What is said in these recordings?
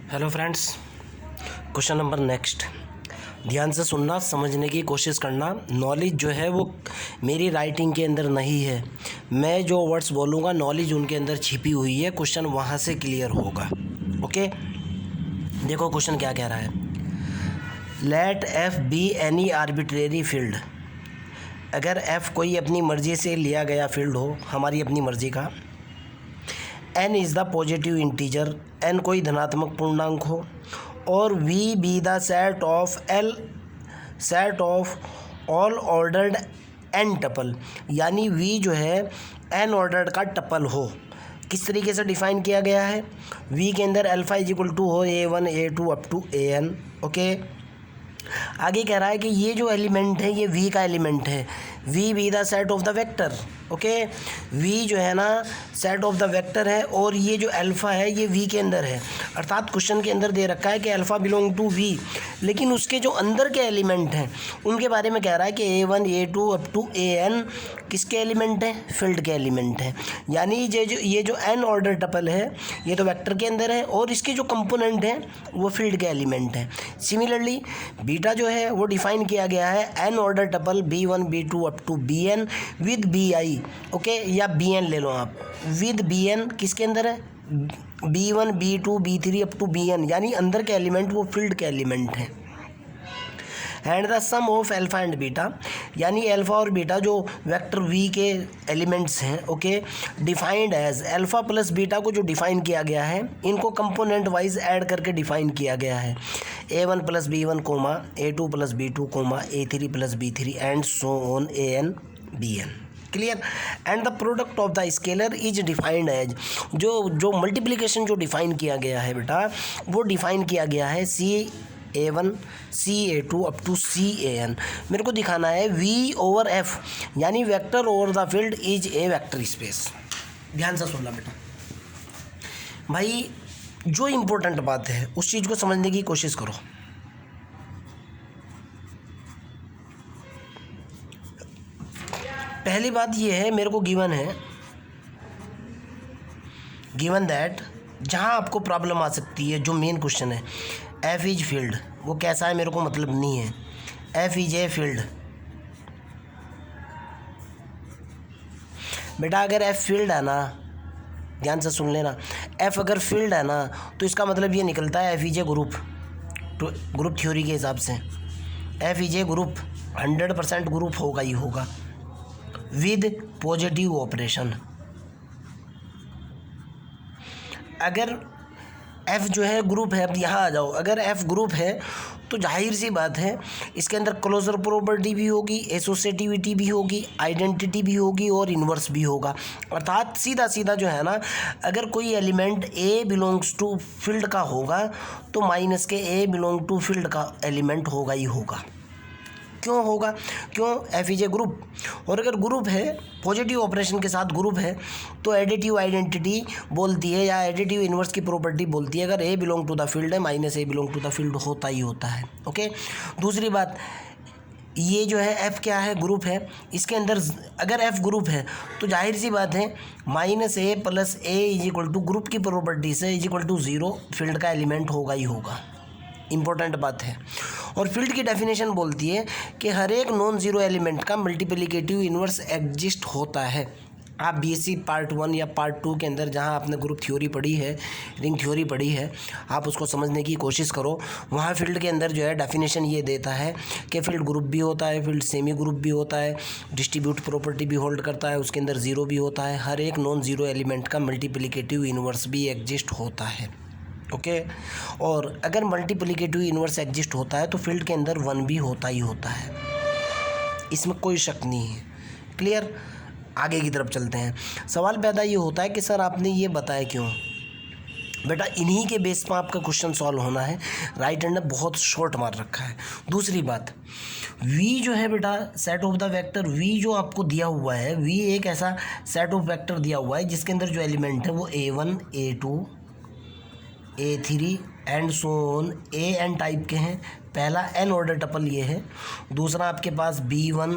Hello friends, question number next. ध्यान से सुनना, समझने की कोशिश करना। नॉलेज जो है वो मेरी राइटिंग के अंदर नहीं है। मैं जो वर्ड्स बोलूँगा नॉलेज उनके अंदर छिपी हुई है। क्वेश्चन वहाँ से क्लियर होगा। ओके, देखो क्वेश्चन क्या कह रहा है। Let F be any arbitrary field. अगर एफ कोई अपनी मर्ज़ी से लिया गया फील्ड हो, हमारी अपनी मर्ज़ी का। N is the positive integer, N कोई धनात्मक पूर्णांक हो, और V be the set of all ordered N tuple, यानी वी जो है एन ऑर्डर्ड का टपल हो। किस तरीके से डिफाइन किया गया है? वी के अंदर अल्फा इज इक्वल टू हो A1 A2 up to AN। Okay, आगे कह रहा है कि ये जो एलिमेंट है ये वी का एलिमेंट है। V be the set of the vector. Okay, V जो है ना सेट ऑफ द वेक्टर है, और ये जो अल्फ़ा है ये वी के अंदर है। अर्थात क्वेश्चन के अंदर दे रखा है कि अल्फ़ा बिलोंग टू वी, लेकिन उसके जो अंदर के एलिमेंट हैं उनके बारे में कह रहा है कि A1 A2 up to AN किसके एलिमेंट हैं? फील्ड के एलिमेंट हैं। यानी ये जो एन ऑर्डर टपल है ये तो वेक्टर के अंदर है, और इसके जो कंपोनेंट हैं वो फील्ड के एलिमेंट हैं। सिमिलरली बीटा जो है वो डिफाइन किया गया है N order tuple B1 B2 up to BN with BI। Okay, या BN ले लो आप, विद BN किसके अंदर है? B1 B2 B3 up to BN, यानी अंदर के एलिमेंट वो फील्ड के एलिमेंट हैं। And the sum of alpha and beta, यानी अल्फ़ा और बीटा जो वेक्टर वी के एलिमेंट्स हैं। Okay, defined as alpha plus beta को जो डिफाइन किया गया है इनको कंपोनेंट वाइज ऐड करके डिफाइन किया गया है। A1 plus B1 comma A2 plus B2 comma A3 plus B3 and so on AN BN। Clear? And the product of the scalar is defined as, जो multiplication जो define किया गया है बेटा वो डिफाइन किया गया है CA1 CA2 up to CAN। मेरे को दिखाना है V ओवर F, यानी vector over the field is a vector space. ध्यान से सुनना बेटा भाई, जो इम्पोर्टेंट बात है उस चीज़ को समझने की कोशिश करो। पहली बात ये है, मेरे को गिवन दैट जहाँ आपको प्रॉब्लम आ सकती है, जो मेन क्वेश्चन है एफ इज फील्ड, वो कैसा है मेरे को मतलब नहीं है। एफ इज ए फील्ड बेटा, अगर एफ फील्ड है ना, ध्यान से सुन लेना, एफ अगर फील्ड है ना तो इसका मतलब ये निकलता है एफ इज ए ग्रुप। तो ग्रुप थ्योरी के हिसाब से F is a group 100% group होगा ही होगा विद पॉजिटिव ऑपरेशन। अगर एफ जो है ग्रुप है, अब यहाँ आ जाओ, अगर एफ ग्रुप है तो जाहिर सी बात है इसके अंदर क्लोजर प्रॉपर्टी भी होगी, एसोसिएटिविटी भी होगी, आइडेंटिटी भी होगी और इन्वर्स भी होगा। अर्थात सीधा सीधा जो है ना, अगर कोई element A belongs to field का होगा तो माइनस के ए बिलोंग टू फील्ड का एलिमेंट होगा ही होगा। क्यों होगा? क्यों? एफ इज ए ग्रुप, और अगर ग्रुप है पॉजिटिव ऑपरेशन के साथ ग्रुप है तो एडिटिव आइडेंटिटी बोलती है या एडिटिव इन्वर्स की प्रॉपर्टी बोलती है, अगर A belong to the field है minus A belong to the field होता ही होता है। ओके, दूसरी बात, ये जो है एफ क्या है? ग्रुप है। इसके अंदर अगर एफ ग्रुप है तो जाहिर सी बात है minus A plus A is equal to group की प्रॉपर्टी से इज इक्वल टू 0, फील्ड का एलिमेंट होगा ही होगा। इंपॉर्टेंट बात है। और फील्ड की डेफिनेशन बोलती है कि हर एक नॉन ज़ीरो एलिमेंट का मल्टीप्लिकेटिव इन्वर्स एग्जिस्ट होता है। आप BSc पार्ट 1 या पार्ट 2 के अंदर जहां आपने ग्रुप थ्योरी पढ़ी है, रिंग थ्योरी पढ़ी है, आप उसको समझने की कोशिश करो। वहाँ फील्ड के अंदर जो है डेफिनेशन ये देता है कि फील्ड ग्रुप भी होता है, फील्ड सेमी ग्रुप भी होता है, डिस्ट्रीब्यूट प्रॉपर्टी भी होल्ड करता है, उसके अंदर ज़ीरो भी होता है, हर एक नॉन ज़ीरो एलिमेंट का मल्टीप्लिकेटिव इन्वर्स भी एग्जिस्ट होता है। ओके, और अगर मल्टीप्लिकेटिव इन्वर्स एग्जिस्ट होता है तो फील्ड के अंदर 1 भी होता ही होता है, इसमें कोई शक नहीं है। क्लियर? आगे की तरफ चलते हैं। सवाल पैदा ये होता है कि सर आपने ये बताया क्यों? बेटा इन्हीं के बेस पर आपका क्वेश्चन सॉल्व होना है। राइट हैंड ने बहुत शॉर्ट मार रखा है। दूसरी बात, वी जो है बेटा set of the vector, V जो आपको दिया हुआ है, वी एक ऐसा सेट ऑफ वेक्टर दिया हुआ है जिसके अंदर जो एलिमेंट है वो A1 A2 A3 and so on AN type के हैं। पहला एन ऑर्डर टपल ये है, दूसरा आपके पास B1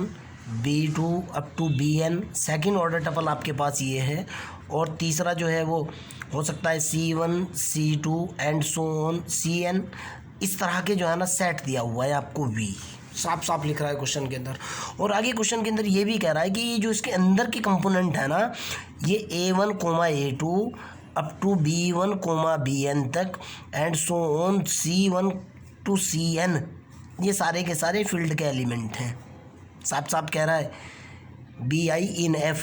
B2 up to BN, second order tuple आपके पास ये है, और तीसरा जो है वो हो सकता है C1 C2 and so on Cn। इस तरह के जो है ना सेट दिया हुआ है आपको V, साफ साफ लिख रहा है क्वेश्चन के अंदर। और आगे क्वेश्चन के अंदर ये भी कह रहा है कि ये जो इसके अंदर की कंपोनेंट है ना, ये A1 A2 up to B1 Bn तक and so on C1 to Cn, ये सारे के सारे फील्ड के एलिमेंट हैं। साफ साफ कह रहा है BI इन F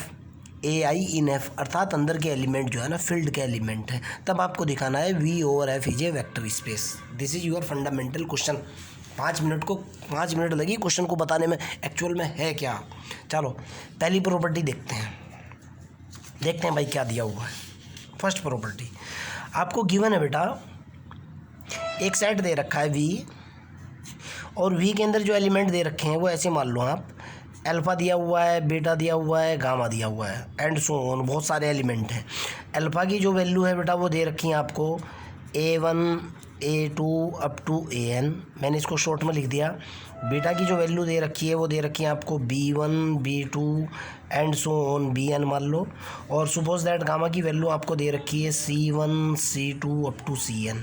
AI इन F, अर्थात अंदर के एलिमेंट जो है ना फील्ड के एलिमेंट है। तब आपको दिखाना है V over F is a vector space. This is your fundamental question. 5 minute लगी क्वेश्चन को बताने में, एक्चुअल में है क्या। चलो पहली प्रॉपर्टी देखते हैं भाई क्या दिया हुआ है। फर्स्ट प्रॉपर्टी आपको गिवन है बेटा, एक सेट दे रखा है V, और V के अंदर जो एलिमेंट दे रखे हैं वो ऐसे मान लो आप, अल्फ़ा दिया हुआ है, बीटा दिया हुआ है, गामा दिया हुआ है एंड सो ऑन, बहुत सारे एलिमेंट हैं। अल्फ़ा की जो वैल्यू है बेटा वो दे रखी है आपको A1 A2 up to AN, मैंने इसको शॉर्ट में लिख दिया। बीटा की जो वैल्यू दे रखी है वो दे रखी है आपको B1 B2 and so on Bn मान लो। और सपोज दैट गामा की वैल्यू आपको दे रखी है C1 C2 up to Cn।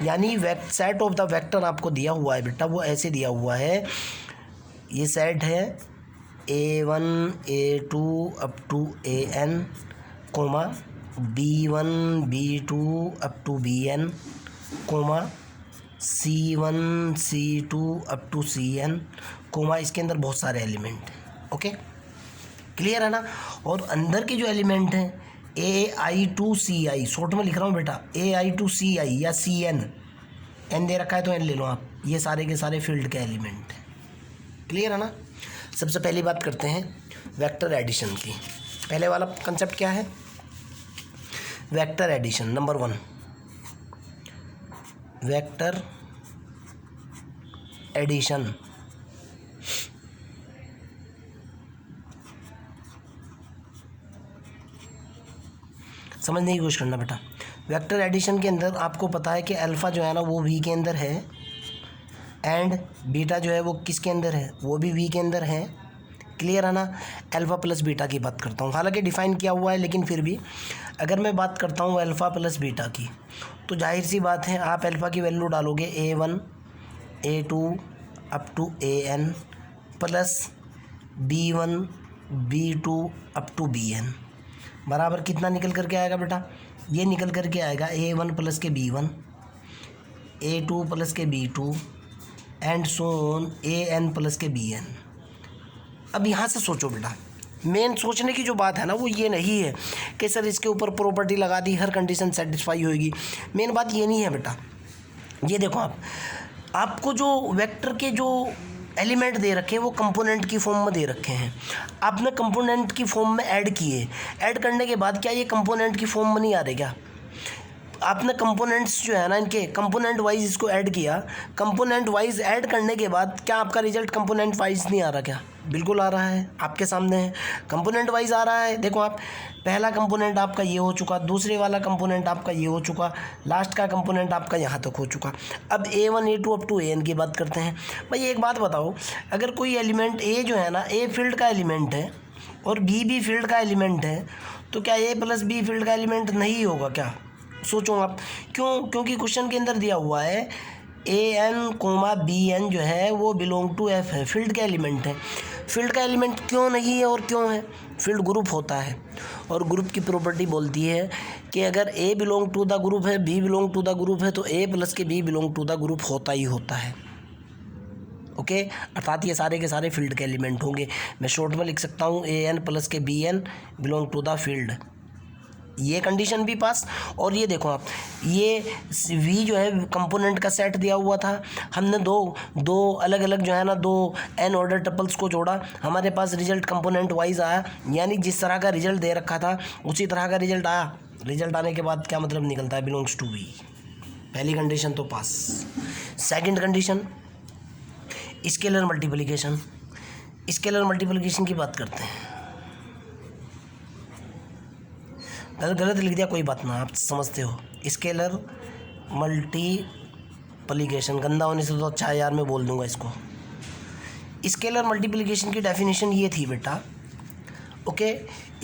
यानी सेट ऑफ द वेक्टर आपको दिया हुआ है बेटा, वो ऐसे दिया हुआ है, ये सेट है A1 A2 up to AN comma B1 B2 up to Bn comma C1 C2 up to Cn comma, इसके अंदर बहुत सारे एलिमेंट हैं। ओके, क्लियर है ना। और अंदर के जो एलिमेंट हैं AI टू CI, शॉर्ट में लिख रहा हूँ बेटा, AI टू CI या Cn, n दे रखा है तो n ले लो आप, ये सारे के सारे फील्ड के एलिमेंट हैं। क्लियर है ना। सबसे पहली बात करते हैं वेक्टर एडिशन की। पहले वाला कंसेप्ट क्या है, vector addition. Number 1, vector addition. समझने की कोशिश करना बेटा। वेक्टर एडिशन के अंदर आपको पता है कि अल्फ़ा जो है ना वो V के अंदर है, एंड बीटा जो है वो किसके अंदर है, वो भी V के अंदर है। क्लियर है ना। अल्फ़ा प्लस बीटा की बात करता हूँ, हालांकि डिफ़ाइन किया हुआ है, लेकिन फिर भी अगर मैं बात करता हूँ अल्फ़ा प्लस बीटा की, तो जाहिर सी बात है आप अल्फ़ा की वैल्यू डालोगे A1 A2 up to AN plus B1 B2 up to Bn बराबर कितना निकल करके आएगा बेटा, ये निकल करके आएगा A1 प्लस के B1 A2 प्लस के B2 and so on AN plus के Bn। अब यहाँ से सोचो बेटा, मेन सोचने की जो बात है ना वो ये नहीं है कि सर इसके ऊपर प्रॉपर्टी लगा दी हर कंडीशन सेटिस्फाई होएगी, मेन बात ये नहीं है बेटा। ये देखो आपको जो वेक्टर के जो एलिमेंट दे रखे हैं वो कंपोनेंट की फॉर्म में दे रखे हैं, आपने कंपोनेंट की फॉर्म में ऐड किए, ऐड करने के बाद क्या ये कंपोनेंट की फॉर्म में नहीं आ रहे क्या, आपने कंपोनेंट्स जो है ना इनके कंपोनेंट वाइज इसको ऐड किया, कंपोनेंट वाइज ऐड करने के बाद क्या आपका रिजल्ट कंपोनेंट वाइज नहीं आ रहा क्या, बिल्कुल आ रहा है, आपके सामने है, कंपोनेंट वाइज आ रहा है। देखो आप, पहला कंपोनेंट आपका ये हो चुका, दूसरे वाला कंपोनेंट आपका ये हो चुका, लास्ट का कंपोनेंट आपका यहाँ तक हो चुका। अब A1 A2 up to AN की बात करते हैं। भाई एक बात बताओ, अगर कोई एलिमेंट A जो है ना A फील्ड का एलिमेंट है और B भी फील्ड का एलिमेंट है, तो क्या A प्लस B फील्ड का एलिमेंट नहीं होगा क्या, सोचो आप। क्योंकि क्वेश्चन के अंदर दिया हुआ है AN BN जो है वो बिलोंग टू F है, फील्ड का एलिमेंट है। फील्ड का एलिमेंट क्यों नहीं है और क्यों है, फील्ड ग्रुप होता है, और ग्रुप की प्रॉपर्टी बोलती है कि अगर A belong to the group है, B belong to the group है, तो A प्लस के B belong to the group होता ही होता है। ओके, अर्थात ये सारे के सारे फील्ड के एलिमेंट होंगे। मैं शॉर्ट में लिख सकता हूँ AN प्लस के BN belong to the field, ये कंडीशन भी पास। और ये देखो आप, ये V जो है कंपोनेंट का सेट दिया हुआ था, हमने दो अलग अलग जो है ना दो n ऑर्डर टपल्स को जोड़ा, हमारे पास रिजल्ट कंपोनेंट वाइज आया, यानी जिस तरह का रिजल्ट दे रखा था उसी तरह का रिजल्ट आया। रिजल्ट आने के बाद क्या मतलब निकलता है, बिलोंग्स टू V। पहली कंडीशन तो pass. Second condition scalar multiplication. Scalar multiplication की बात करते हैं। गलत लिख दिया कोई बात ना, आप समझते हो। स्केलर मल्टीप्लिकेशन, गंदा होने से तो अच्छा है यार, मैं बोल दूंगा इसको। स्केलर मल्टीप्लिकेशन की डेफिनेशन ये थी बेटा, ओके।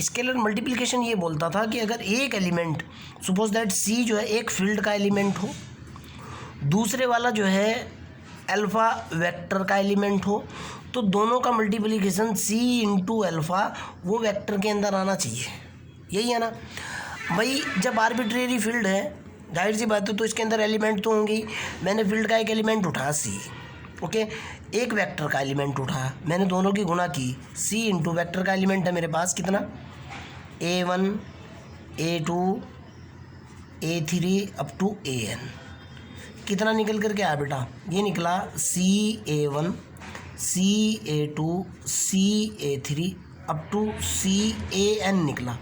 स्केलर मल्टीप्लिकेशन ये बोलता था कि अगर एक एलिमेंट, सपोज दैट सी जो है एक फील्ड का एलिमेंट हो, दूसरे वाला जो है अल्फ़ा वेक्टर का एलिमेंट हो, तो दोनों का मल्टीप्लिकेशन सी इंटू अल्फ़ा वो वेक्टर के अंदर आना चाहिए। यही है ना भाई। जब आर्बिट्रेरी फील्ड है, जाहिर सी बात है, तो इसके अंदर एलिमेंट तो होंगे ही। मैंने फील्ड का एक एलिमेंट उठाया सी, ओके, एक वेक्टर का एलिमेंट उठाया, मैंने दोनों की गुणा की, सी इंटू वेक्टर का एलिमेंट है मेरे पास कितना, A1 A2 A3 up to AN। कितना निकल कर के आया बेटा, ये निकला CA1 CA2 CA3 up to CAN निकला।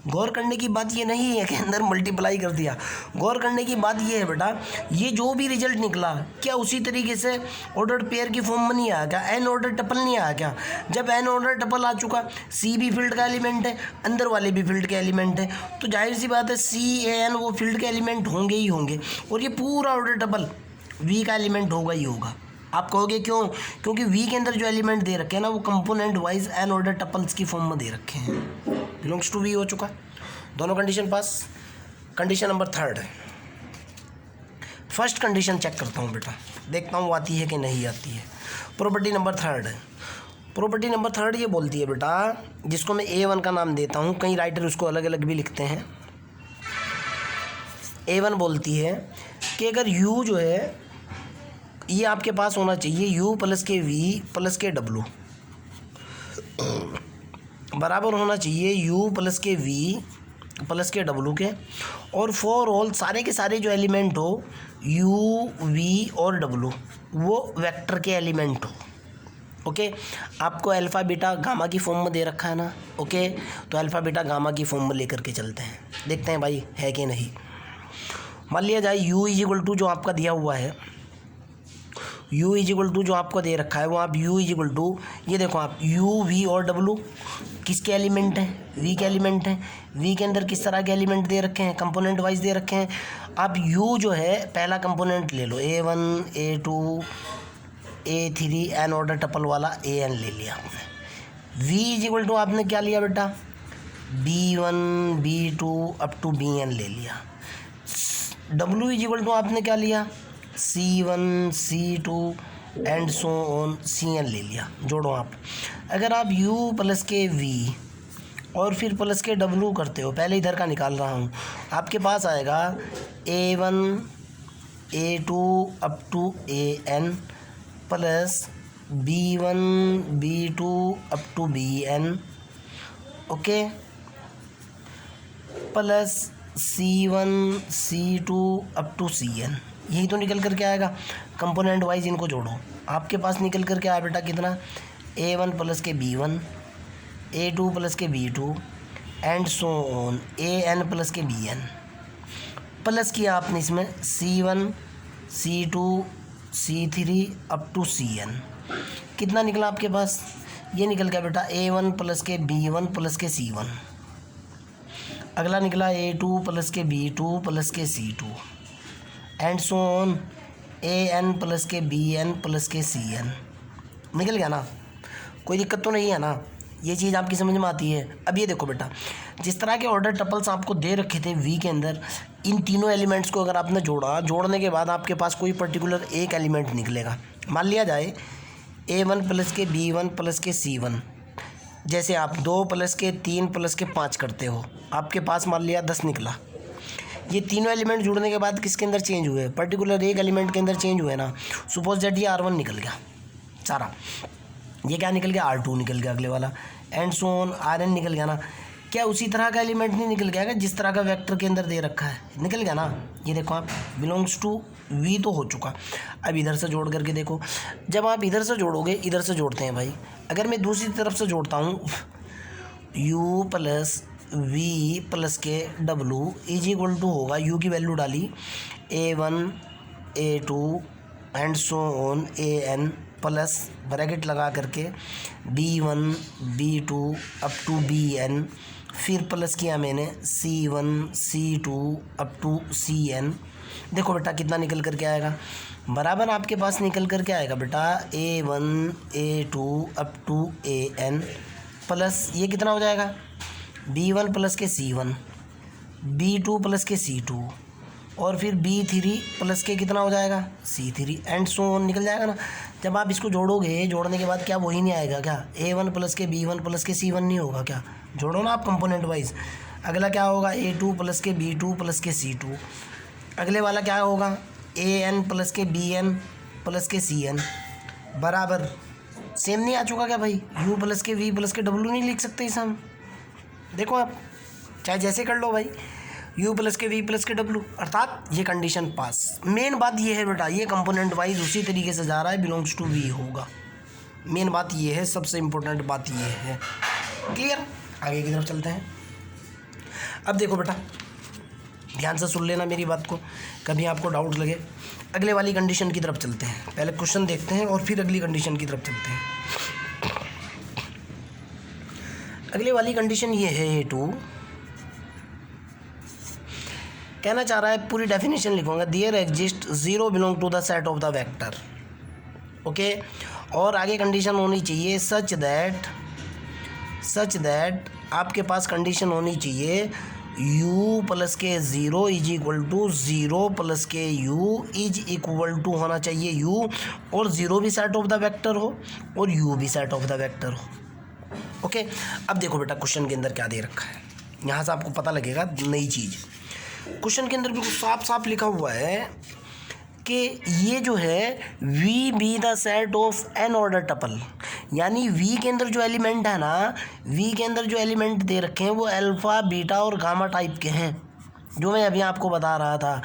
गौर करने की बात ये नहीं है कि अंदर मल्टीप्लाई कर दिया, गौर करने की बात ये है बेटा, ये जो भी रिजल्ट निकला क्या उसी तरीके से ऑर्डर्ड पेयर की फॉर्म में नहीं आया क्या, एन ऑर्डर टपल नहीं आया क्या। जब एन ऑर्डर टपल आ चुका, सी भी फील्ड का एलिमेंट है, अंदर वाले भी फील्ड के एलिमेंट है, तो जाहिर सी बात है CAN वो फील्ड के एलिमेंट होंगे ही होंगे, और ये पूरा ऑर्डर टपल वी का एलिमेंट होगा ही होगा। आप कहोगे क्यों, क्योंकि वी के अंदर जो एलिमेंट दे रखे हैं ना वो component wise N order tuples की फॉर्म में दे रखे हैं, बिलोंग्स टू वी हो चुका। दोनों condition pass. Condition number 3 first condition check करता हूँ बेटा, देखता हूँ आती है कि नहीं आती है। प्रॉपर्टी नंबर 3 प्रॉपर्टी नंबर 3 ये बोलती है बेटा, जिसको मैं A1 का नाम देता हूँ, कई राइटर उसको अलग अलग भी लिखते हैं। A1 बोलती है कि अगर U जो है ये आपके पास होना चाहिए U प्लस के V प्लस के W बराबर होना चाहिए U प्लस के V प्लस के W के, और फॉर ऑल सारे के सारे जो एलिमेंट हो U V और W वो वेक्टर के एलिमेंट हो। ओके, आपको अल्फ़ा बीटा गामा की फॉर्म में दे रखा है ना, ओके, तो अल्फ़ा बीटा गामा की फॉर्म में लेकर के चलते हैं, देखते हैं भाई है कि नहीं। मान लिया जाए U इज इक्वल टू जो आपका दिया हुआ है, U इज इक्वल टू जो आपको दे रखा है वो आप U इज इक्वल टू, ये देखो आप U V और W किसके एलिमेंट हैं, V के एलिमेंट हैं। V के अंदर किस तरह के एलिमेंट दे रखे हैं, कंपोनेंट वाइज दे रखे हैं। आप U जो है पहला कंपोनेंट ले लो, A1 A2 A3 N order tuple वाला AN ले लिया आपने। V इज इक्वल टू आपने क्या लिया बेटा, B1 B2 up to BN ले लिया। W इज इक्वल टू आपने क्या लिया, C1 C2 and so on CN ले लिया। जोड़ो आप, अगर आप U प्लस के V और फिर प्लस के W करते हो, पहले इधर का निकाल रहा हूँ, आपके पास आएगा A1 A2 up to AN plus B1 B2 up to BN, okay, plus C1 C2 up to CN। यही तो निकल करके आएगा। कंपोनेंट वाइज इनको जोड़ो, आपके पास निकल करके आया बेटा कितना, A1 प्लस के B1 A2 प्लस के B2 and so on AN plus के BN। प्लस किया आपने इसमें C1 C2 C3 up to CN। कितना निकला आपके पास, ये निकल गया बेटा A1 प्लस के B1 प्लस के C1। अगला निकला A2 प्लस के B2 प्लस के C2 and so on AN plus के BN प्लस के CN। निकल गया ना, कोई दिक्कत तो नहीं है ना, ये चीज़ आपकी समझ में आती है। अब ये देखो बेटा, जिस तरह के ऑर्डर टपल्स आपको दे रखे थे V के अंदर, इन तीनों एलिमेंट्स को अगर आपने जोड़ा, जोड़ने के बाद आपके पास कोई पर्टिकुलर एक एलिमेंट निकलेगा। मान लिया जाए A1 प्लस के B1 प्लस के C1, जैसे आप 2 प्लस के 3 प्लस के 5 करते हो, आपके पास मान लिया 10 निकला। ये तीनों एलिमेंट जुड़ने के बाद किसके अंदर चेंज हुए, पर्टिकुलर एक एलिमेंट के अंदर चेंज हुए ना। सपोज दैट ये R1 निकल गया सारा, ये क्या निकल गया, R2 निकल गया अगले वाला, एंड सो ऑन RN निकल गया ना। क्या उसी तरह का एलिमेंट नहीं निकल गया जिस तरह का वेक्टर के अंदर दे रखा है, निकल गया ना। ये देखो आप, बिलोंग्स टू V तो हो चुका। अब इधर से जोड़ करके देखो, जब आप इधर से जोड़ोगे, इधर से जोड़ते हैं भाई, अगर मैं दूसरी तरफ से जोड़ता हूँ U प्लस V प्लस के W इज इक्वल टू होगा, U की वैल्यू डाली A1 A2 and so on AN plus bracket लगा करके B1 B2 up to BN, फिर प्लस किया मैंने C1 C2 up to CN। देखो बेटा कितना निकल करके आएगा, बराबर आपके पास निकल करके आएगा बेटा A1 A2 up to AN plus ये कितना हो जाएगा B1 प्लस के C1, B2 प्लस के C2 और फिर B3 प्लस के कितना हो जाएगा C3 एंड सो ऑन निकल जाएगा ना। जब आप इसको जोड़ोगे, जोड़ने के बाद क्या वही नहीं आएगा क्या, A1 प्लस के B1 प्लस के C1 नहीं होगा क्या? जोड़ो ना आप कंपोनेंट वाइज। अगला क्या होगा A2 प्लस के B2 प्लस के C2। अगले वाला क्या होगा AN प्लस के BN प्लस के CN बराबर सेम नहीं आ चुका क्या भाई? U प्लस के V प्लस के W नहीं लिख सकते इसे हम? देखो आप चाहे जैसे कर लो भाई, U प्लस के V प्लस के W, अर्थात ये कंडीशन पास। मेन बात ये है बेटा, ये कंपोनेंट वाइज उसी तरीके से जा रहा है, बिलोंग्स टू V होगा। मेन बात ये है, सबसे इम्पोर्टेंट बात ये है। क्लियर? आगे की तरफ चलते हैं। अब देखो बेटा, ध्यान से सुन लेना मेरी बात को, कभी आपको डाउट लगे। अगले वाली कंडीशन की तरफ चलते हैं। पहले क्वेश्चन देखते हैं और फिर अगली कंडीशन की तरफ चलते हैं। अगले वाली कंडीशन ये है A2, कहना चाह रहा है, पूरी डेफिनेशन लिखूंगा, there exist zero belong to the set of the vector. Okay, और आगे कंडीशन होनी चाहिए सच दैट आपके पास कंडीशन होनी चाहिए u प्लस के zero is equal to zero plus के u इज इक्वल टू होना चाहिए u, और ज़ीरो भी सेट ऑफ द वेक्टर हो और u भी सेट ऑफ द वेक्टर हो। ओके, अब देखो बेटा क्वेश्चन के अंदर क्या दे रखा है, यहाँ से आपको पता लगेगा नई चीज़। क्वेश्चन के अंदर बिल्कुल साफ साफ लिखा हुआ है कि ये जो है V be the set of N order tuple, यानी वी के अंदर जो एलिमेंट है ना, वी के अंदर जो एलिमेंट दे रखे हैं वो अल्फ़ा बीटा और गामा टाइप के हैं, जो मैं अभी आपको बता रहा था।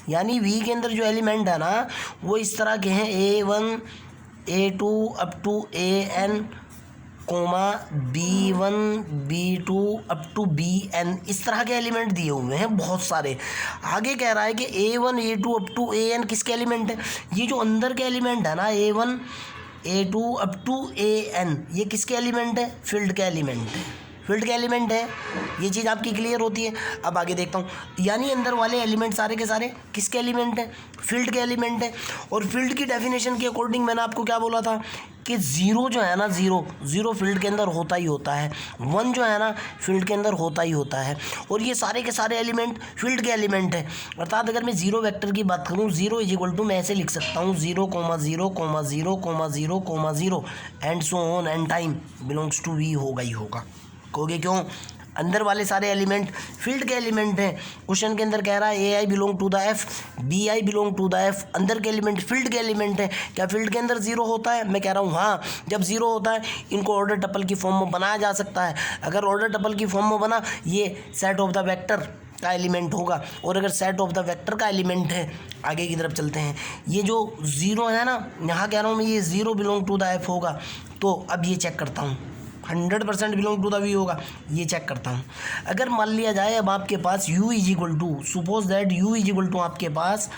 यानी वी के अंदर जो एलिमेंट है ना वो इस तरह के हैं, A1 A2 up to AN comma B1 B2 up to BN, इस तरह के एलिमेंट दिए हुए हैं बहुत सारे। आगे कह रहा है कि A1 A2 up to AN किसके एलिमेंट है? ये जो अंदर के एलिमेंट है ना A1 A2 up to AN, ये किसके एलिमेंट है? फील्ड के एलिमेंट है, फील्ड के एलिमेंट है। ये चीज़ आपकी क्लियर होती है। अब आगे देखता हूँ, यानी अंदर वाले एलिमेंट सारे के सारे किसके एलिमेंट है? फील्ड के एलिमेंट है। और फील्ड की डेफिनेशन के अकॉर्डिंग मैंने आपको क्या बोला था कि ज़ीरो जो है ना, ज़ीरो फील्ड के अंदर होता ही होता है, वन जो है ना फील्ड के अंदर होता ही होता है, और ये सारे के सारे एलिमेंट फील्ड के एलिमेंट है। अर्थात अगर मैं ज़ीरो वेक्टर की बात करूँ, ज़ीरो इज इक्वल टू मैं ऐसे लिख सकता हूँ 0,0,0,0,0 and so on and time belongs to V होगा ही होगा। कहोगे क्यों? अंदर वाले सारे एलिमेंट फील्ड के एलिमेंट हैं। क्वेश्चन के अंदर कह रहा है AI belong to the F, BI belong to the F, अंदर के एलिमेंट फील्ड के एलिमेंट है। क्या फील्ड के अंदर ज़ीरो होता है? मैं कह रहा हूँ हाँ, जब ज़ीरो होता है इनको ऑर्डर टपल की फॉर्म में बनाया जा सकता है। अगर ऑर्डर टपल की फॉर्म में बना, ये सेट ऑफ द वेक्टर का एलिमेंट होगा, और अगर सेट ऑफ द वेक्टर का एलिमेंट है, आगे की तरफ चलते हैं, ये जो ज़ीरो है ना, यहाँ कह रहा हूँ मैं, ये zero belong to the F होगा। तो अब ये चेक करता हूँ, 100% बिलोंग टू द वी होगा, ये चेक करता हूँ। अगर मान लिया जाए अब आपके पास u is equal to, suppose that u is equal to आपके पास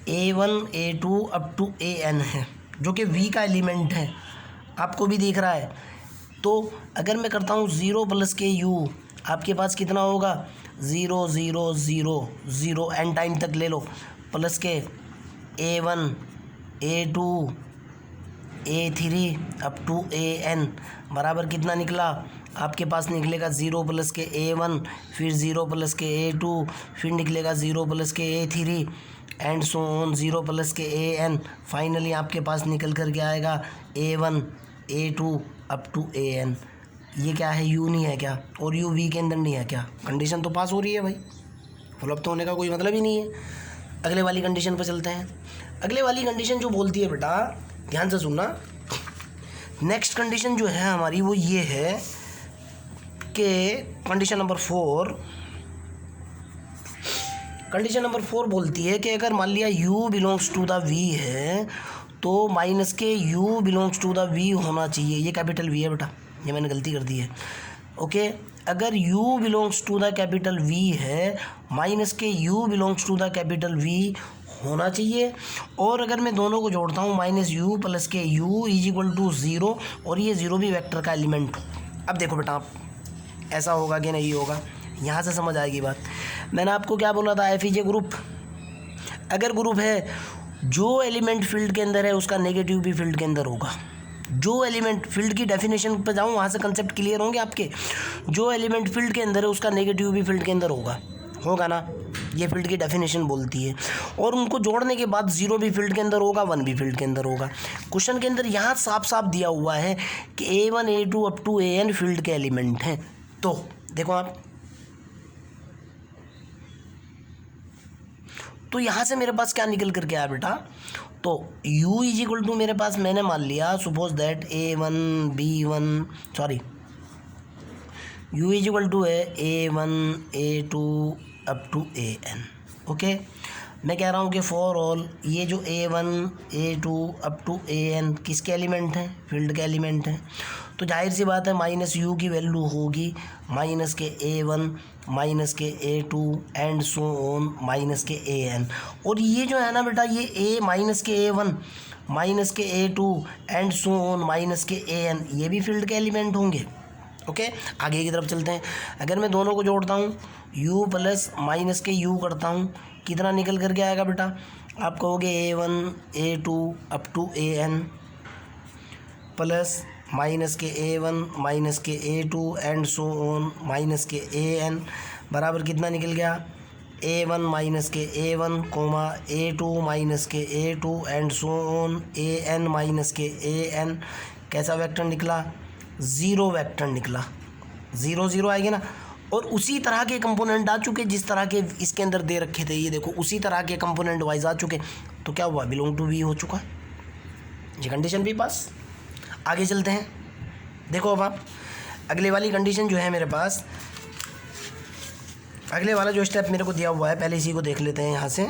A1 A2 up to AN है, जो कि v का एलिमेंट है, आपको भी दिख रहा है। तो अगर मैं करता हूँ 0 प्लस के u, आपके पास कितना होगा 0 0 0 0 एन टाइम तक ले लो, प्लस के A1 A2 A3 up to AN बराबर कितना निकला? आपके पास निकलेगा 0 प्लस के A1, फिर 0 प्लस के A2, फिर निकलेगा 0 प्लस के A3 and so on 0 plus के AN। फाइनली आपके पास निकल कर के आएगा A1 A2 up to AN। ये क्या है? U नहीं है क्या? और U V के अंदर नहीं है क्या? कंडीशन तो पास हो रही है भाई, फ्लॉप तो होने का कोई मतलब ही नहीं है। अगले वाली कंडीशन पर चलते हैं। अगले वाली कंडीशन जो बोलती है बेटा, ध्यान से सुनना, नेक्स्ट कंडीशन जो है हमारी वो ये है कि कंडीशन नंबर 4 बोलती है कि अगर मान लिया u belongs to the v है तो माइनस के u belongs to the v होना चाहिए। ये कैपिटल v है बेटा, ये मैंने गलती कर दी है। ओके, अगर u belongs to the capital v है, माइनस के u belongs to the capital v होना चाहिए। और अगर मैं दोनों को जोड़ता हूँ, माइनस यू प्लस के यू इज इक्वल टू 0, और ये 0 भी वेक्टर का एलिमेंट हो। अब देखो बेटा, आप ऐसा होगा कि नहीं होगा, यहाँ से समझ आएगी बात। मैंने आपको क्या बोला था? F is a group. अगर ग्रुप है, जो एलिमेंट फील्ड के अंदर है उसका नेगेटिव भी फील्ड के अंदर होगा। जो एलिमेंट फील्ड की डेफिनेशन पर जाऊँ वहाँ से कंसेप्ट क्लियर होंगे आपके। जो एलिमेंट फील्ड के अंदर है उसका नेगेटिव भी फील्ड के अंदर होगा ना, ये फील्ड की डेफिनेशन बोलती है। और उनको जोड़ने के बाद 0 भी फील्ड के अंदर होगा, 1 भी फील्ड के अंदर होगा। क्वेश्चन के अंदर यहाँ साफ साफ दिया हुआ है कि A1 A2 up to AN field के एलिमेंट हैं। तो देखो आप, तो यहाँ से मेरे पास क्या निकल करके आया बेटा, तो U इज इक्वल टू मेरे पास मैंने मान लिया suppose that U is equal to है A1 A2 up to AN। Okay, मैं कह रहा हूँ कि फॉर ऑल ये जो A1 A2 up to AN किसके एलिमेंट हैं, फील्ड के एलिमेंट हैं। तो जाहिर सी बात है माइनस U की वैल्यू होगी माइनस के A1 माइनस के A2 and so on minus के AN। और ये जो है ना बेटा, ये A माइनस के A1 माइनस के A2 and so on minus के AN, ये भी फील्ड के एलिमेंट होंगे। ओके, आगे की तरफ चलते हैं। अगर मैं दोनों को जोड़ता हूँ U प्लस माइनस के U करता हूँ, कितना निकल करके आएगा बेटा, आप कहोगे A1 A2 up to AN plus minus के A1 माइनस के A2 and so on minus के AN बराबर कितना निकल गया, A1 माइनस के A1 कोमा A2 माइनस के A2 and so on AN minus के AN। कैसा वेक्टर निकला, 0 वेक्टर निकला, 0 0 आएगी ना। और उसी तरह के कंपोनेंट आ चुके जिस तरह के इसके अंदर दे रखे थे, ये देखो उसी तरह के कंपोनेंट वाइज आ चुके। तो क्या हुआ, बिलोंग टू वी हो चुका, ये कंडीशन भी पास। आगे चलते हैं, देखो अब आप अगले वाली कंडीशन जो है मेरे पास, अगले वाला जो स्टेप मेरे को दिया हुआ है पहले इसी को देख लेते हैं यहाँ से।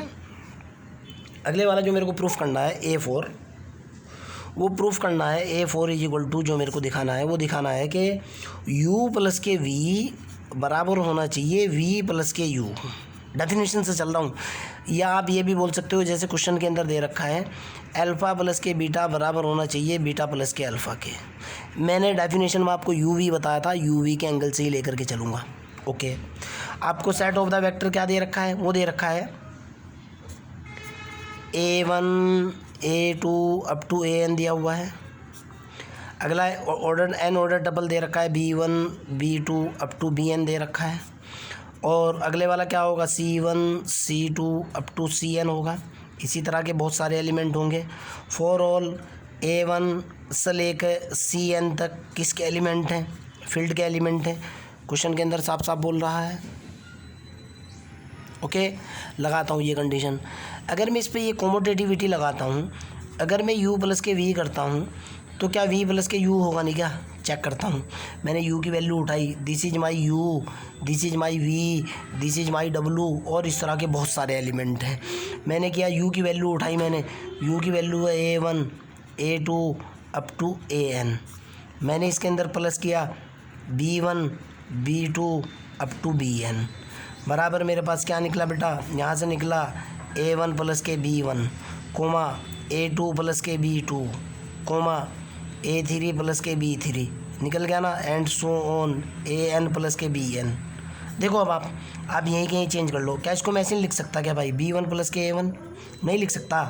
अगले वाला जो मेरे को प्रूफ करना है A4, वो प्रूफ करना है A4 इज इक्वल टू, जो मेरे को दिखाना है वो दिखाना है कि U प्लस के V बराबर होना चाहिए V प्लस के U। डेफिनेशन से चल रहा हूँ, या आप ये भी बोल सकते हो जैसे क्वेश्चन के अंदर दे रखा है अल्फ़ा प्लस के बीटा बराबर होना चाहिए बीटा प्लस के अल्फ़ा के। मैंने डेफिनेशन में आपको UV बताया था, UV के एंगल से ही लेकर के चलूँगा। ओके, आपको सेट ऑफ द वेक्टर क्या दे रखा है, वो दे रखा है A1 A2 up to AN दिया हुआ है। अगला ऑर्डर n ऑर्डर डबल दे रखा है B1 B2 up to BN दे रखा है। और अगले वाला क्या होगा, C1 C2 up to CN होगा। इसी तरह के बहुत सारे एलिमेंट होंगे। फॉर ऑल A1 से लेकर CN तक किसके एलिमेंट हैं, फील्ड के एलिमेंट हैं। क्वेश्चन के अंदर साफ साफ बोल रहा है। ओके, लगाता हूँ ये कंडीशन। अगर मैं इस पर ये कॉमोटेटिविटी लगाता हूँ, अगर मैं U प्लस के V करता हूँ तो क्या V प्लस के U होगा नहीं, क्या चेक करता हूँ। मैंने U की वैल्यू उठाई, this is my U, this is my V, this is my W, और इस तरह के बहुत सारे एलिमेंट हैं। मैंने किया U की वैल्यू उठाई, मैंने U की वैल्यू है A1 A2 up to AN। मैंने इसके अंदर प्लस किया B1 B2 up to BN बराबर मेरे पास क्या निकला बेटा, यहाँ से निकला A1 प्लस के B1 कोमा A2 प्लस के B2 कोमा A3 प्लस के B3 निकल गया ना, and so on AN plus के BN। देखो अब आप यहीं कहीं चेंज कर लो। क्या इसको मैं ऐसे नहीं लिख सकता क्या भाई, B1 प्लस के A1 नहीं लिख सकता,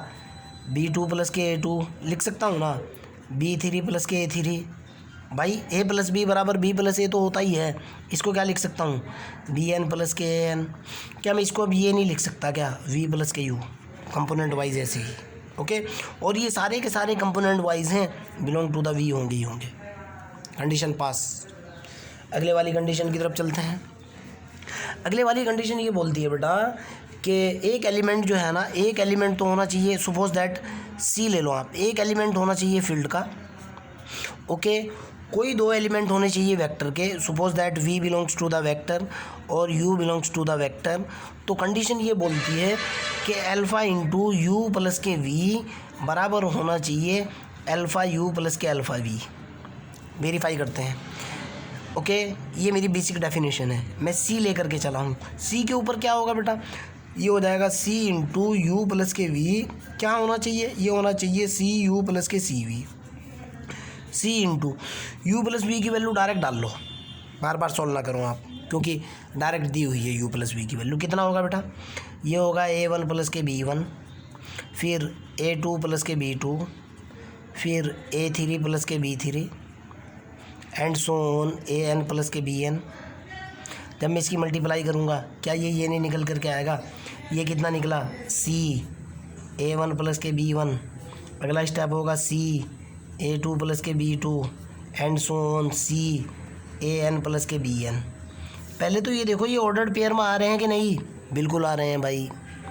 B2 प्लस के A2 लिख सकता हूँ ना, B3 प्लस के A3। भाई A प्लस B बराबर B प्लस A तो होता ही है। इसको क्या लिख सकता हूँ, BN प्लस के AN। क्या मैं इसको अब ये नहीं लिख सकता क्या, V प्लस के U, कंपोनेंट वाइज ऐसे ही। ओके, और ये सारे के सारे कंपोनेंट वाइज हैं, बिलोंग टू द V होंगे ही होंगे। कंडीशन पास। अगले वाली कंडीशन की तरफ चलते हैं। अगले वाली कंडीशन ये बोलती है बेटा कि एक एलिमेंट जो है ना, एक एलिमेंट तो होना चाहिए, सपोज दैट C ले लो आप, एक एलिमेंट होना चाहिए फील्ड का। ओके, कोई दो एलिमेंट होने चाहिए वेक्टर के, suppose that V belongs to the vector और U belongs to the vector. तो कंडीशन ये बोलती है कि अल्फ़ा इंटू U प्लस के V बराबर होना चाहिए अल्फ़ा U प्लस के अल्फ़ा V। वेरीफाई करते हैं। ओके, ये मेरी बेसिक डेफिनेशन है। मैं C लेकर के चला हूँ। C के ऊपर क्या होगा बेटा, ये हो जाएगा C इंटू U प्लस के V। क्या होना चाहिए, ये होना चाहिए C U प्लस के CV। C into U plus V की वैल्यू डायरेक्ट डाल लो, बार बार सॉल्व ना करो आप, क्योंकि डायरेक्ट दी हुई है U प्लस V की वैल्यू। कितना होगा बेटा, ये होगा A1 प्लस के B1, फिर A2 प्लस के B2, फिर A3 प्लस के B3 and so on AN plus के BN। जब मैं इसकी मल्टीप्लाई करूँगा क्या ये नहीं निकल करके आएगा? ये कितना निकला? C A1 प्लस के B1। अगला स्टेप होगा C A2 प्लस के B2 and so on C AN plus के BN। पहले तो ये देखो ये ऑर्डर्ड पेयर में आ रहे हैं कि नहीं? बिल्कुल आ रहे हैं भाई,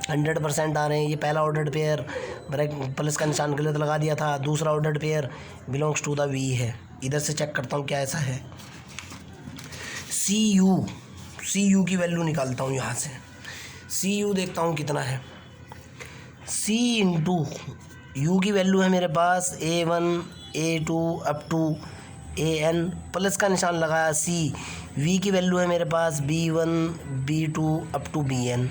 100% आ रहे हैं। ये पहला ऑर्डर्ड पेयर ब्रैक प्लस का निशान गलत लगा दिया था। दूसरा ordered pair belongs to the V है। इधर से चेक करता हूँ क्या ऐसा है। सी यू की वैल्यू निकालता हूँ यहाँ से। सी यू देखता हूँ कितना है। C इंटू यू की वैल्यू है मेरे पास A1 A2 up to AN plus का निशान लगाया C। V की वैल्यू है मेरे पास B1 B2 up to BN।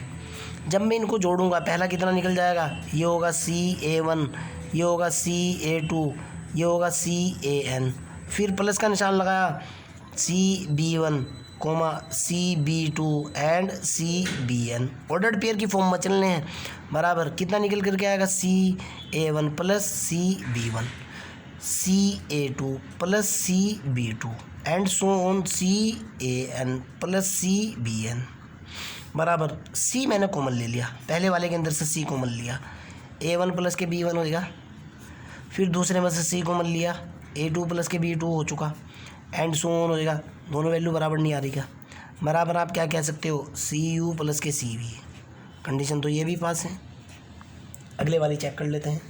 जब मैं इनको जोड़ूंगा पहला कितना निकल जाएगा? ये होगा C A1, ये होगा C A2, ये होगा C AN। फिर प्लस का निशान लगाया C B1 comma C B2 and C BN। Ordered pair की फॉर्म में चलने हैं। बराबर कितना निकल करके आएगा? C A1 plus C B1 C A2 plus C B2 and so on C AN plus C BN। बराबर C मैंने कॉमन ले लिया, पहले वाले के अंदर से C कॉमन लिया, A1 प्लस के B1 होएगा। फिर दूसरे में से C कॉमन लिया, A2 प्लस के B2 हो चुका एंड सो ऑन होएगा। दोनों वैल्यू बराबर नहीं आ रही क्या? बराबर आप क्या कह सकते हो? CU प्लस के CV। कंडीशन तो ये भी पास है। अगले वाली चेक कर लेते हैं।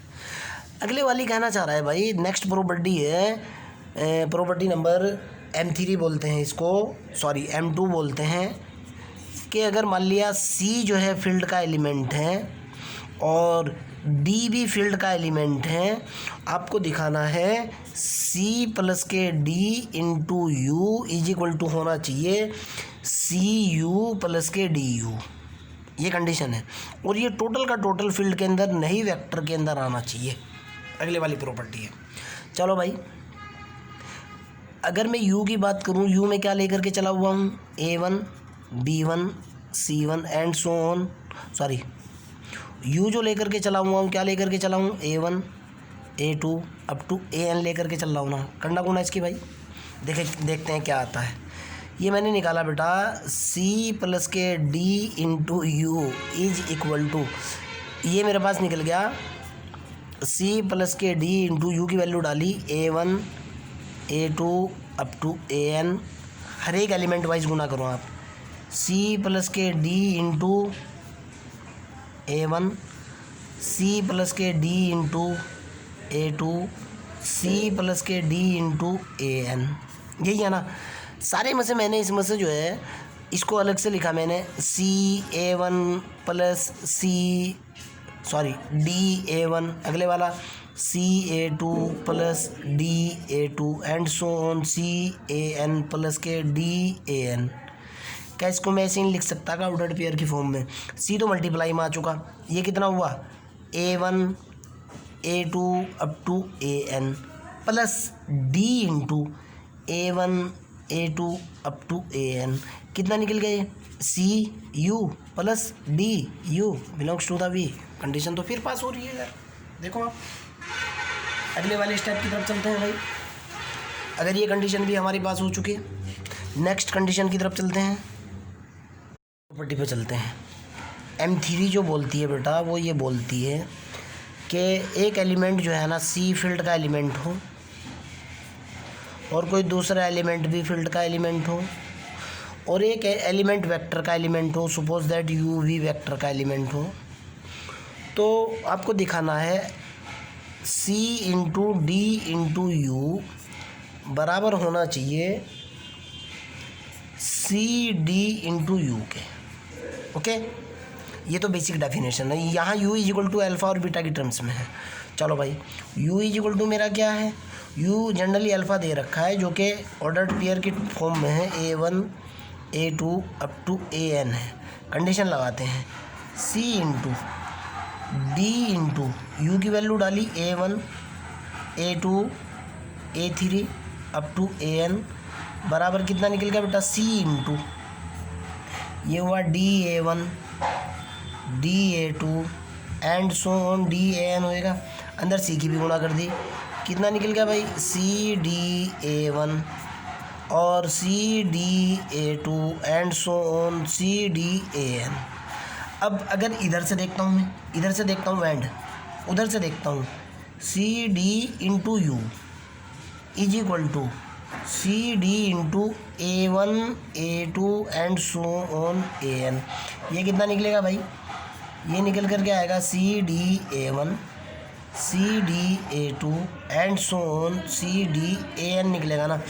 अगले वाली कहना चाह रहा है भाई नेक्स्ट प्रॉपर्टी है, प्रॉपर्टी नंबर M3 बोलते हैं इसको, सॉरी M2 बोलते हैं, कि अगर मान लिया C जो है फील्ड का एलिमेंट है और D भी फील्ड का एलिमेंट है, आपको दिखाना है C प्लस के D into U is equal to होना चाहिए CU प्लस के DU। ये कंडीशन है और ये टोटल का टोटल फील्ड के अंदर नहीं वेक्टर के अंदर आना चाहिए। अगले वाली प्रॉपर्टी है। चलो भाई अगर मैं U की बात करूँ, U में क्या लेकर के चला हुआ हूँ? A1 B1 C1 and so on, sorry U जो लेकर के चला हुआ हूँ क्या लेकर के चला हूँ? A1 A2 up to AN लेकर के चल रहा हूँ ना। कंडा गुना इसकी भाई देखते हैं क्या आता है। ये मैंने निकाला बेटा C प्लस के D into U is equal to, ये मेरे पास निकल गया C प्लस के D इंटू यू की वैल्यू डाली A1 A2 up to AN। हर एक एलिमेंट वाइज गुना करो आप। C प्लस के D into A1 C plus के D into A2 C plus के D इंटू AN। यही है ना। सारे में से मैंने इसमें से जो है इसको अलग से लिखा मैंने C A1 plus D A1। अगले वाला C A2 plus D A2 and so on C AN plus के D AN। क्या इसको मैं ऐसे नहीं लिख सकता का ऑर्डर्ड पेयर की फॉर्म में? C तो मल्टीप्लाई में आ चुका, ये कितना हुआ? A1 A2 up to AN plus D into A1 A2 up to AN। कितना निकल गया ये? CU plus DU belongs to the V। Condition तो फिर पास हो रही है यार, देखो आप। अगले वाले स्टेप की तरफ चलते हैं भाई। अगर ये कंडीशन भी हमारी पास हो चुकी है, नेक्स्ट कंडीशन की तरफ चलते हैं, प्रॉपर्टी पे चलते हैं। M3 जो बोलती है बेटा वो ये बोलती है कि एक एलिमेंट जो है ना C फील्ड का एलिमेंट हो और कोई दूसरा एलिमेंट भी फील्ड का एलिमेंट हो और एक एलिमेंट वेक्टर का एलिमेंट हो, सपोज दैट U भी वेक्टर का एलिमेंट हो, तो आपको दिखाना है C into D into U बराबर होना चाहिए CD इंटू यू के। ओके, ये तो बेसिक डेफिनेशन है। यहाँ U is equal to alpha और बीटा की टर्म्स में है। चलो भाई U इज इक्वल टू मेरा क्या है? U जनरली अल्फ़ा दे रखा है जो कि ऑर्डर्ड पेयर की फॉर्म में है, A1 A2 up to AN है। कंडीशन लगाते हैं C into D into U की वैल्यू डाली A1 A2 A3 up to AN बराबर कितना निकल गया बेटा? C इंटू ये हुआ DA1 DA2 and so on DAN होएगा। अंदर C की भी गुणा कर दी कितना निकल गया भाई, CD A1 और CD A2 and so on CDAN। अब अगर इधर से देखता हूँ मैं, इधर से देखता हूँ एंड उधर से देखता हूँ, CD into U is equal to CD into A1 A2 and so on AN। ये कितना निकलेगा भाई, ये निकल कर के आएगा CDA1 CDA2 and so on CDAN निकलेगा ना।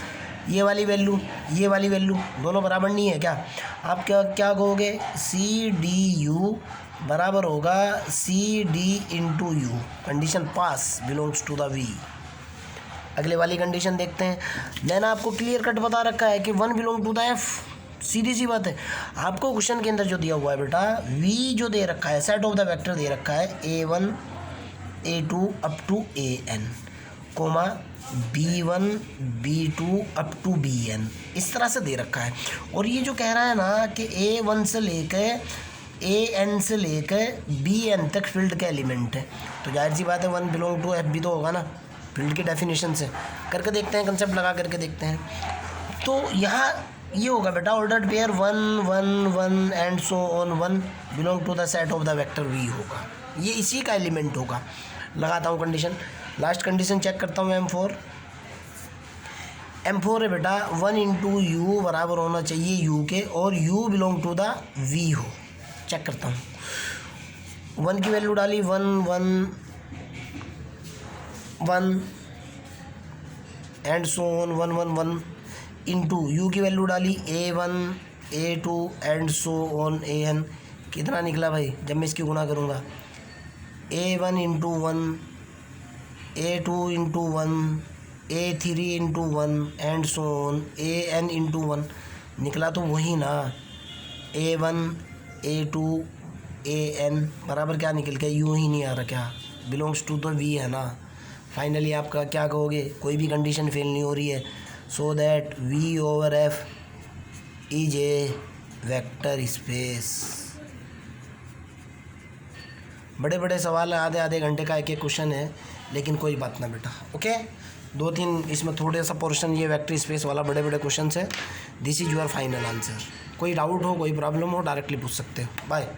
ये वाली वैल्यू दोनों बराबर नहीं है क्या, आप क्या कहोगे, CDU बराबर होगा CD into U. Condition pass, belongs to the V। अगले वाली कंडीशन देखते हैं। मैंने आपको क्लियर कट बता रखा है कि 1 बिलोंग टू द F, सीधी सी बात है। आपको क्वेश्चन के अंदर जो दिया हुआ है बेटा, V जो दे रखा है, सेट ऑफ द वेक्टर दे रखा है A1 A2 up to AN, comma B1 B2 up to BN, इस तरह से दे रखा है। और ये जो कह रहा है ना कि A1 से लेकर AN से लेकर BN तक फील्ड का एलिमेंट है, तो जाहिर सी बात है 1 बिलोंग टू F भी तो होगा ना, फील्ड की डेफिनेशन से करके देखते हैं, कंसेप्ट लगा करके देखते हैं। तो यहाँ ये होगा बेटा, ordered pair 1 1 1 and so on 1 belong to the set of the vector V होगा, ये इसी का एलिमेंट होगा। लगाता हूँ कंडीशन, लास्ट कंडीशन चेक करता हूँ। M4 है बेटा, 1 इंटू यू बराबर होना चाहिए U के, और U belong to the V हो। चेक करता हूँ, 1 की वैल्यू डाली 1 1 1 and so on 1 1 1 into U की वैल्यू डाली A1 A2 and so on AN। कितना निकला भाई, जब मैं इसकी गुणा करूँगा, A1 into 1 A2 into 1 A3 into 1 and so on AN into 1। निकला तो वही ना, A1 A2 AN बराबर क्या निकल गया, यूँ ही नहीं आ रहा क्या, बिलोंग्स टू तो V है ना। फाइनली आपका क्या कहोगे, कोई भी कंडीशन फेल नहीं हो रही है, so that V over F is a vector space. बड़े बड़े सवाल है, आधे घंटे का एक क्वेश्चन है, लेकिन कोई बात ना बेटा, ओके। 2-3 इसमें थोड़े सा पोर्शन ये वेक्टर स्पेस वाला बड़े क्वेश्चन है। This is your final answer. कोई डाउट हो, कोई प्रॉब्लम हो, डायरेक्टली पूछ सकते हो। बाय।